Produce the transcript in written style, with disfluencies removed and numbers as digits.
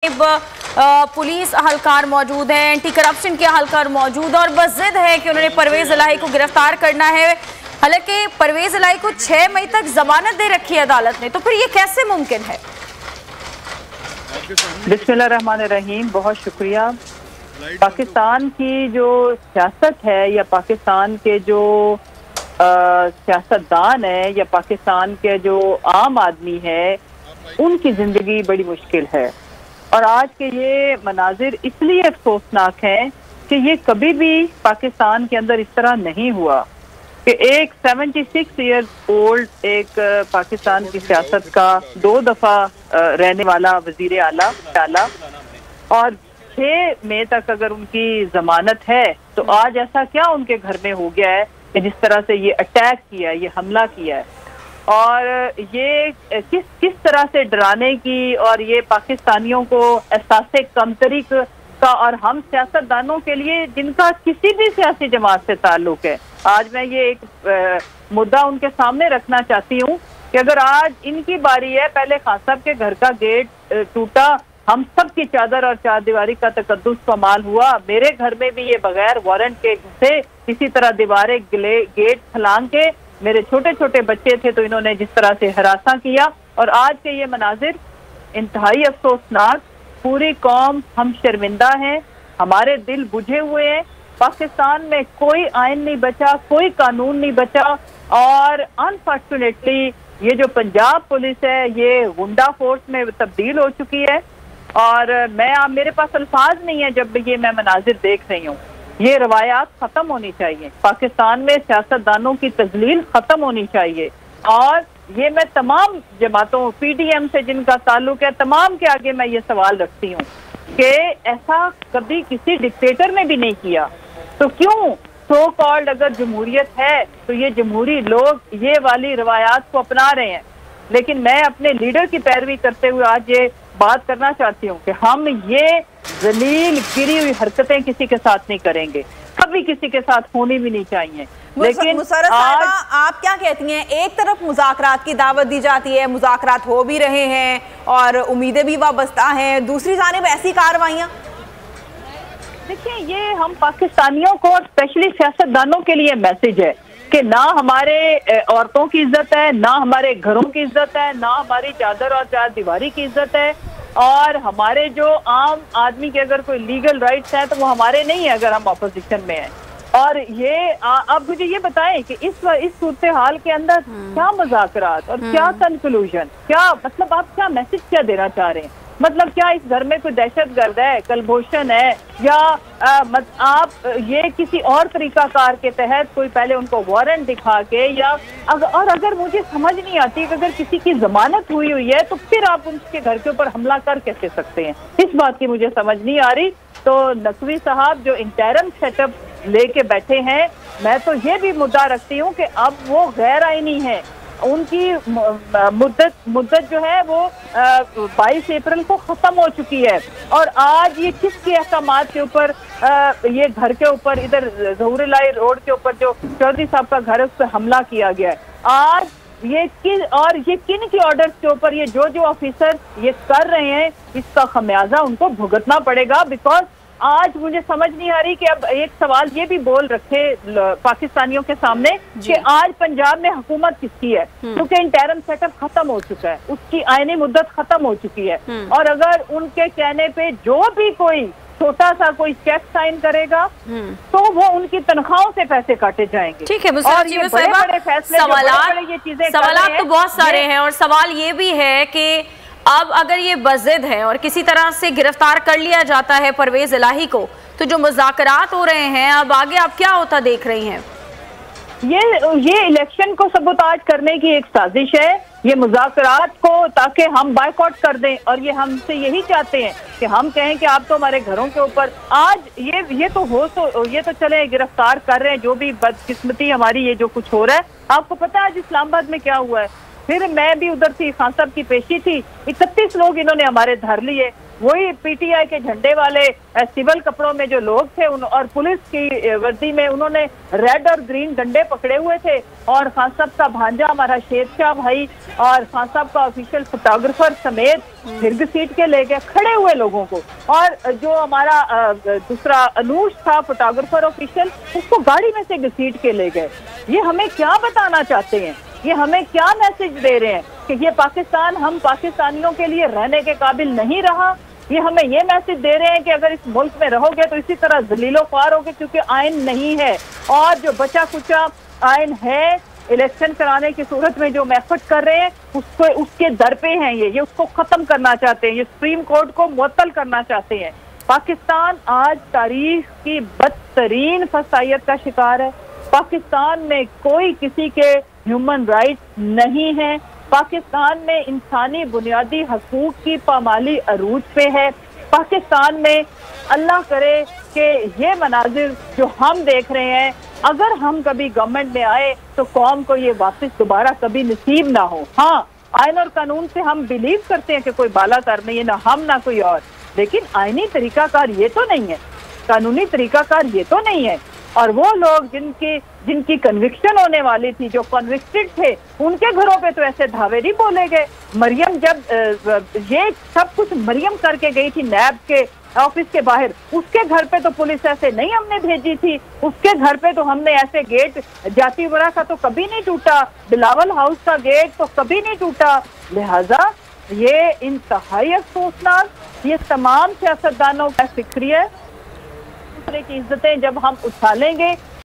Police अहलकार मौजूद है, anti corruption के अहलकार मौजूद और बस जिद है कि उन्होंने परवेज इलाही को गिरफ्तार करना है। हालांकि परवेज इलाही को 6 मई तक जमानत दे रखी है अदालत ने, तो फिर ये कैसे मुमकिन है? बिस्मिल्लाहिर्रहमानिर्रहीम, बहुत शुक्रिया। पाकिस्तान की जो सियासत है या पाकिस्तान के जो सियासतदान है या पाकिस्तान के जो आम आदमी है, उनकी जिंदगी बड़ी मुश्किल है। और आज के ये मनाजिर इसलिए अफसोसनाक हैं कि ये कभी भी पाकिस्तान के अंदर इस तरह नहीं हुआ कि एक 76 ईयर ओल्ड एक पाकिस्तान की सियासत का 2 दफा रहने वाला वजीर आला और 6 मई तक अगर उनकी जमानत है, तो आज ऐसा क्या उनके घर में हो गया है कि जिस तरह से ये अटैक किया, ये हमला किया है, और ये किस तरह से डराने की और ये पाकिस्तानियों को एहसास कमतरी का और हम सियासतदानों के लिए जिनका किसी भी सियासी जमात से ताल्लुक है, आज मैं ये एक मुद्दा उनके सामने रखना चाहती हूँ कि अगर आज इनकी बारी है, पहले खान साहब के घर का गेट टूटा, हम सब की चादर और चारदीवारी का तकद्दुस कमाल हुआ, मेरे घर में भी ये बगैर वारंट के घुसे, इसी तरह दीवारें गेट छलांग के, मेरे छोटे छोटे बच्चे थे तो इन्होंने जिस तरह से हरासा किया। और आज के ये मनाजिर इंतहाई अफसोसनाक, पूरी कौम हम शर्मिंदा हैं, हमारे दिल बुझे हुए हैं। पाकिस्तान में कोई आइन नहीं बचा, कोई कानून नहीं बचा, और अनफॉर्चुनेटली ये जो पंजाब पुलिस है ये गुंडा फोर्स में तब्दील हो चुकी है। और मेरे पास अल्फाज नहीं है जब ये मैं मनाजिर देख रही हूँ। ये रवायात खत्म होनी चाहिए, पाकिस्तान में सियासतदानों की तजलील खत्म होनी चाहिए। और ये मैं तमाम जमातों, पीडीएम से जिनका ताल्लुक है, तमाम के आगे मैं ये सवाल रखती हूँ कि ऐसा कभी किसी डिक्टेटर ने भी नहीं किया, तो क्यों सो कॉल्ड अगर जमहूरियत है तो ये जमहूरी लोग ये वाली रवायात को अपना रहे हैं। लेकिन मैं अपने लीडर की पैरवी करते हुए आज ये बात करना चाहती हूँ कि हम ये जलील गिरी हुई हरकतें किसी के साथ नहीं करेंगे, कभी किसी के साथ होनी भी नहीं चाहिए। लेकिन मुशर्रफ साहिबा, आप क्या कहती हैं? एक तरफ मुज़ाकरात की दावत दी जाती है, मुज़ाकरात हो भी रहे हैं और उम्मीदें भी वाबस्ता हैं, दूसरी जानिब ऐसी कार्रवाइयाँ। देखिए, ये हम पाकिस्तानियों को, स्पेशली सियासतदानों के लिए मैसेज है कि ना हमारे औरतों की इज्जत है, ना हमारे घरों की इज्जत है, ना हमारी चादर और चारदीवारी की इज्जत है, और हमारे जो आम आदमी के अगर कोई लीगल राइट्स हैं तो वो हमारे नहीं है अगर हम अपोजिशन में हैं। और ये आप मुझे ये बताएं कि इस सूरत हाल के अंदर क्या मुज़ाकरात और क्या कंक्लूजन, क्या मतलब आप क्या मैसेज क्या देना चाह रहे हैं? मतलब क्या इस घर में कोई दहशतगर्द है, कलभूषण है, या आप ये किसी और तरीकाकार के तहत कोई पहले उनको वारंट दिखा के, या अगर मुझे समझ नहीं आती कि अगर किसी की जमानत हुई है तो फिर आप उनके घर के ऊपर हमला कर कैसे सकते हैं? इस बात की मुझे समझ नहीं आ रही। तो नकवी साहब जो इंटरम सेटअप लेके बैठे हैं, मैं तो ये भी मुद्दा रखती हूँ कि अब वो गैर आईनी है, उनकी मुद्दत जो है वो 22 अप्रैल को खत्म हो चुकी है। और आज ये किसके अहकामात के ऊपर ये घर के ऊपर, इधर ज़हूर इलाही रोड के ऊपर जो चौधरी साहब का घर है उस पर हमला किया गया है, आज ये किन के ऑर्डर्स के ऊपर ये जो ऑफिसर ये कर रहे हैं, इसका खमियाजा उनको भुगतना पड़ेगा। बिकॉज आज मुझे समझ नहीं आ रही कि अब एक सवाल ये भी बोल रखे पाकिस्तानियों के सामने कि आज पंजाब में हुकूमत किसकी है, क्योंकि इंटरम सेटअप खत्म हो चुका है, उसकी आईनी मुद्दत खत्म हो चुकी है। और अगर उनके कहने पे जो भी कोई छोटा सा कोई चेक साइन करेगा तो वो उनकी तनख्वाहों से पैसे काटे जाएंगे। ठीक है, और ये बड़े फैसले, सवाल तो बहुत सारे हैं, और सवाल ये भी है कि अब अगर ये बज़िद है और किसी तरह से गिरफ्तार कर लिया जाता है परवेज इलाही को, तो जो मुज़ाकरात हो रहे हैं अब आगे आप क्या होता देख रही हैं? ये इलेक्शन को सबूताज करने की एक साजिश है, ये मुज़ाकरात को, ताकि हम बायकॉट कर दें। और ये हमसे यही चाहते हैं कि हम कहें कि आप तो हमारे घरों के ऊपर आज ये तो चले गिरफ्तार कर रहे हैं, जो भी बदकिस्मती हमारी ये जो कुछ हो रहा है। आपको पता है आज इस्लामाबाद में क्या हुआ है? फिर मैं भी उधर थी, खान साहब की पेशी थी, 31 लोग इन्होंने हमारे धर लिए। वही पीटीआई के झंडे वाले सिविल कपड़ों में जो लोग थे और पुलिस की वर्दी में, उन्होंने रेड और ग्रीन डंडे पकड़े हुए थे और खान साहब का भांजा हमारा शेरशाह भाई और खान साहब का ऑफिशियल फोटोग्राफर समेत फिर घसीट के ले गए खड़े हुए लोगों को। और जो हमारा दूसरा अनूश था फोटोग्राफर ऑफिशियल, उसको गाड़ी में से घसीट के ले गए। ये हमें क्या बताना चाहते हैं? ये हमें क्या मैसेज दे रहे हैं कि ये पाकिस्तान हम पाकिस्तानियों के लिए रहने के काबिल नहीं रहा? ये हमें ये मैसेज दे रहे हैं कि अगर इस मुल्क में रहोगे तो इसी तरह जलीलो ख्वार होगे, क्योंकि आइन नहीं है। और जो बचा कुचा आइन है, इलेक्शन कराने की सूरत में जो एफर्ट कर रहे हैं उसको उसके दर पे हैं ये उसको खत्म करना चाहते हैं, ये सुप्रीम कोर्ट को मुअत्तल करना चाहते हैं। पाकिस्तान आज तारीख की बदतरीन फसायत का शिकार है। पाकिस्तान में कोई किसी के ह्यूमन राइट्स नहीं है। पाकिस्तान में इंसानी बुनियादी हकूक की पामाली अरूज पे है। पाकिस्तान में अल्लाह करे कि ये मनाजिर जो हम देख रहे हैं, अगर हम कभी गवर्नमेंट में आए तो कौम को ये वापस दोबारा कभी नसीब ना हो। हाँ, आइन और कानून से हम बिलीव करते हैं कि कोई बालाकार नहीं है, ना हम ना कोई और, लेकिन आइनी तरीकाकार ये तो नहीं है, कानूनी तरीकाकार ये तो नहीं है। और वो लोग जिनकी कन्विक्शन होने वाली थी, जो कन्विक्टेड थे, उनके घरों पे तो ऐसे धावे नहीं बोले गए। मरियम जब ये सब कुछ मरियम करके गई थी नैब के ऑफिस के बाहर, उसके घर पे तो पुलिस ऐसे नहीं हमने भेजी थी। उसके घर पे तो हमने ऐसे गेट, जाती वरा का तो कभी नहीं टूटा, बिलावल हाउस का गेट तो कभी नहीं टूटा। लिहाजा ये इंतहाई अफसोसनाक, ये तमाम सियासतदानों का फिक्री है। दूसरे की इज्जतें जब हम उछालेंगे